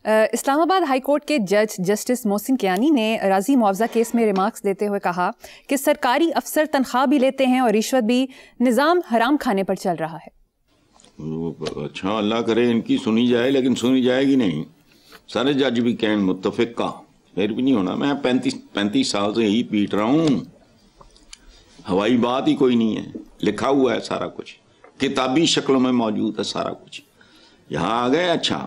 اسلام آباد high court کے جج جسٹس محسن کیانی نے اراضی معاوضہ کیس میں ریمارکس دیتے ہوئے کہا کہ سرکاری افسر تنخواہ بھی لیتے ہیں اور رشوت بھی، نظام حرام کھانے پر چل رہا ہے۔ اچھا، اللہ کرے ان کی سنی جائے، لیکن سنی جائے گی نہیں۔ سارے جج بھی کہیں متفق کا، پھر بھی نہیں ہونا۔ میں 35 سال سے یہی پیٹ رہا ہوں، ہوائی بات ہی کوئی نہیں ہے، لکھا ہوا ہے سارا کچھ، کتابی شکلوں میں موجود ہے سارا کچھ۔ یہاں آ گئے، اچھا،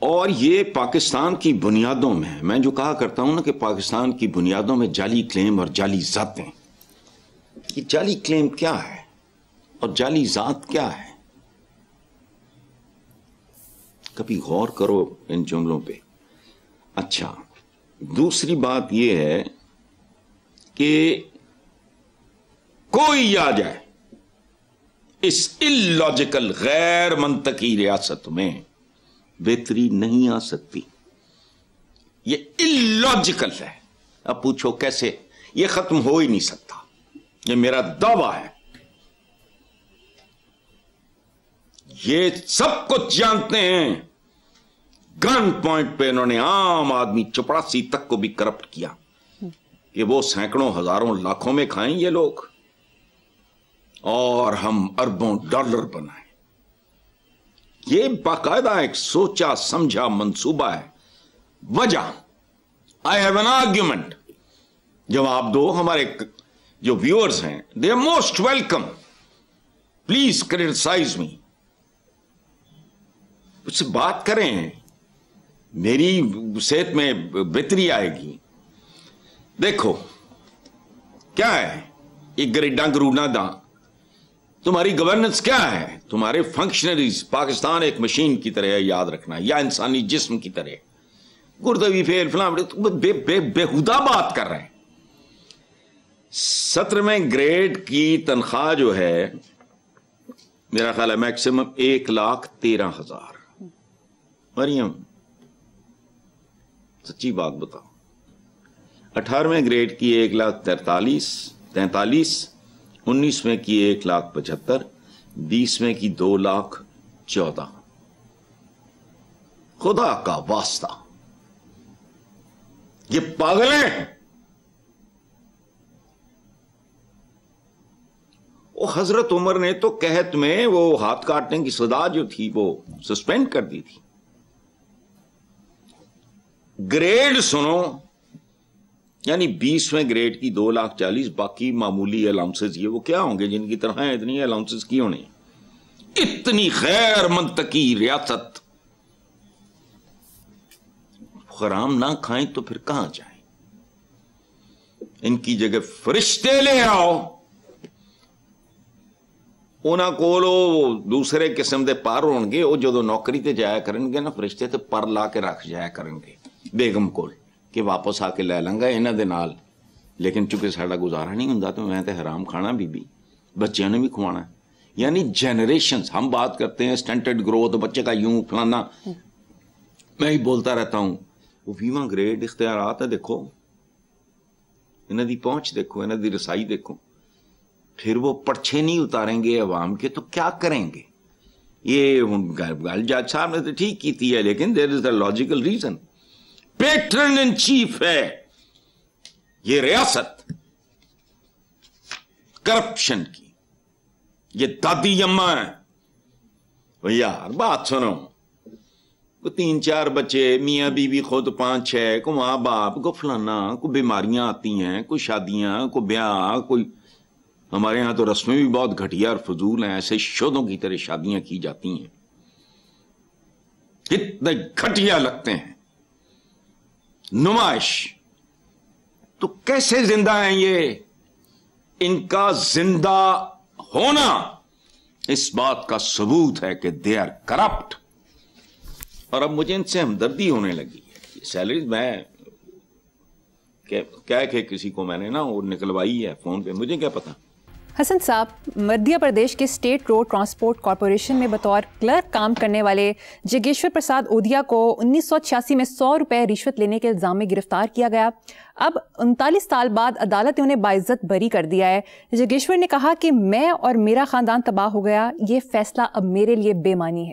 اور یہ پاکستان کی بنیادوں میں جو کہا کرتا ہوں نا کہ پاکستان کی بنیادوں میں جعلی کلیم اور جعلی ذاتیں۔ یہ جعلی کلیم کیا ہے اور جعلی ذات کیا ہے؟ کبھی غور کرو ان جملوں پہ۔ اچھا، دوسری بات یہ ہے کہ کوئی آ جائے اس اللاجیکل غیر منطقی ریاست میں، بہتری نہیں آ سکتی۔ یہ اللاجیکل ہے۔ اب پوچھو کیسے؟ یہ ختم ہو ہی نہیں سکتا، یہ میرا دعویٰ ہے۔ یہ سب کچھ جانتے ہیں، گن پوائنٹ پہ انہوں نے عام آدمی چپڑاسی تک کو بھی کرپٹ کیا کہ وہ سینکڑوں ہزاروں لاکھوں میں کھائیں یہ لوگ اور ہم اربوں ڈالر بنائیں۔ یہ باقاعدہ ایک سوچا سمجھا منصوبہ ہے۔ وجہ، آئی ہیو این آرگیومنٹ، جواب دو۔ ہمارے جو ویورز ہیں، they are most welcome, please criticise me, مجھ سے بات کریں، میری صحت میں بہتری آئے گی۔ دیکھو کیا ہے ایک گریڈاں گرونا دا، تمہاری گورننس کیا ہے؟ تمہارے فنکشنریز، پاکستان ایک مشین کی طرح ہے، یاد رکھنا، یا انسانی جسم کی طرح، گردوی فیل فلاں، بےہودہ بات کر رہے ہیں۔ 17ویں گریڈ کی تنخواہ جو ہے میرا خیال ہے میکسیمم 1,13,000۔ مریم سچی بات بتاؤ، 18ویں گریڈ کی 1,43,43، 19ویں کی 1,75,000، 20ویں کی 2,14,000۔ خدا کا واسطہ، یہ پاگل ہیں؟ وہ حضرت عمر نے تو قحط میں وہ ہاتھ کاٹنے کی سزا جو تھی وہ سسپینڈ کر دی تھی۔ گریڈ سنو، یعنی 20ویں گریڈ کی 2,40,000، باقی معمولی الاؤنسز، یہ وہ کیا ہوں گے جن کی طرح اتنی الاؤنسز کی ہونے؟ اتنی غیر منطقی ریاست، حرام نہ کھائیں تو پھر کہاں جائیں؟ ان کی جگہ فرشتے لے آؤ، انہاں کولو دوسرے قسم دے پر ہون گے، وہ جدو نوکری تے جایا کرن گے نا، فرشتے تے پر لا کے رکھ جایا کرن گے بیگم کول کہ واپس آ کے لے لنگا انہاں دے نال، لیکن چونکہ ساڈا گزارا نہیں ہوندا تو میں تے حرام کھانا بی بچیاں نے بھی کھوانا ہے۔ یعنی جنریشنز، ہم بات کرتے ہیں سٹنٹڈ گروتھ، بچے کا یوں فلانا، میں ہی بولتا رہتا ہوں۔ وہ 20واں گریڈ اختیارات ہے، دیکھو انہاں دی پہنچ، دیکھو انہاں دی رسائی، دیکھو، پھر وہ پرچھے نہیں اتاریں گے عوام کے تو کیا کریں گے؟ یہ گل جج صاحب نے تو ٹھیک کی تھی ہے، لیکن there is a logical reason. Patron in chief ہے یہ ریاست کرپشن کی، یہ دادی اماں ہے۔ یار بات سنو، کو 3-4 بچے، میاں بیوی خود 5-6، کو ماں باپ، کو فلانا، کو بیماریاں آتی ہیں، کوئی شادیاں، کو بیاہ، کوئی، ہمارے یہاں تو رسمیں بھی بہت گھٹیا اور فضول ہیں، ایسے شودوں کی طرح شادیاں کی جاتی ہیں، کتنے گھٹیا لگتے ہیں، نمائش۔ تو کیسے زندہ ہیں یہ؟ ان کا زندہ ہونا اس بات کا ثبوت ہے کہ دے آر کرپٹ۔ اور اب مجھے ان سے ہمدردی ہونے لگی ہے۔ سیلریز میں کہہ کے کسی کو میں نے نا وہ نکلوائی ہے فون پہ، مجھے کیا پتا۔ حسن صاحب، مدھیہ پردیش کے اسٹیٹ روڈ ٹرانسپورٹ کارپوریشن میں بطور کلرک کام کرنے والے جگیشور پرساد اودیا کو 1986 میں 100 روپے رشوت لینے کے الزام میں گرفتار کیا گیا۔ اب 39 سال بعد عدالت نے انہیں باعزت بری کر دیا ہے۔ جگیشور نے کہا کہ میں اور میرا خاندان تباہ ہو گیا، یہ فیصلہ اب میرے لیے بے معنی ہے۔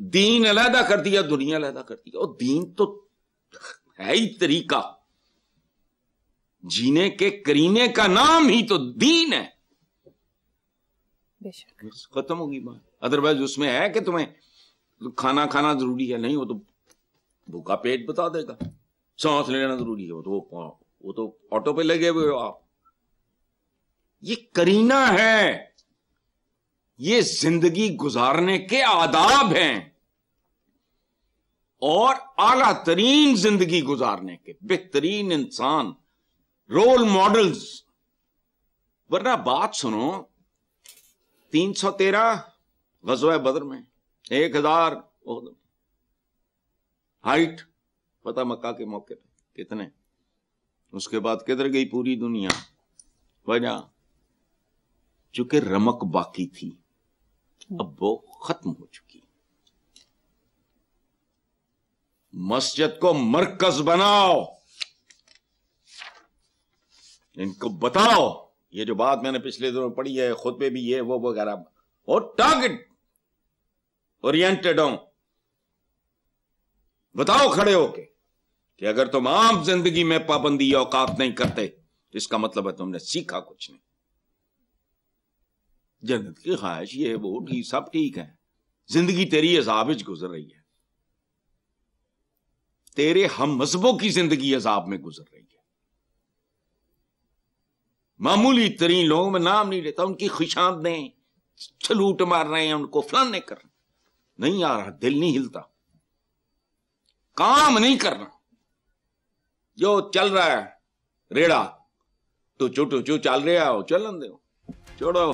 دین علیحدہ کر دیا, دنیا علیحدہ کر دیا. اور دین تو ہے ہی طریقہ جینے کے, کرینے کا نام ہی تو دین ہے. ختم ہوگی بات. ادروائز اس میں ہے کہ تمہیں کھانا کھانا ضروری ہے, نہیں, وہ تو بھوکا پیٹ بتا دے گا. سانس لینا ضروری ہے, وہ تو آٹو پہ لگے ہوئے ہو آپ. یہ کرینہ ہے, یہ زندگی گزارنے کے آداب ہیں, اور اعلیٰ ترین زندگی گزارنے کے بہترین انسان, رول ماڈلز. ورنہ بات سنو, 313 غزوہ بدر میں 1000 ہائٹ فتح مکہ کے موقع پہ کتنے, اس کے بعد کدھر گئی پوری دنیا؟ وجہ چونکہ رمق باقی تھی, اب وہ ختم ہو چکی. مسجد کو مرکز بناؤ, ان کو بتاؤ, یہ جو بات میں نے پچھلے دنوں پڑھی ہے خطبے بھی یہ وہ وغیرہ, اور ٹارگٹ اورینٹڈ ہوں. بتاؤ کھڑے ہو کے کہ اگر تم عام زندگی میں پابندی اوقات نہیں کرتے اس کا مطلب ہے تم نے سیکھا کچھ نہیں. جنت کی خواہش یہ وہ سب ٹھیک ہے, زندگی تیری عذاب وچ گزر رہی ہے, تیرے ہم مذہبوں کی زندگی عذاب میں گزر رہی ہے. معمولی ترین لوگوں میں نام نہیں لیتا, ان کی خوشامدیں سلوٹ مار رہے ہیں, ان کو فلانے کر رہے, نہیں آ رہا, دل نہیں ہلتا, کام نہیں کرنا. جو چل رہا ہے ریڑا تو چو چل رہا ہو, چلن دو, چھوڑو.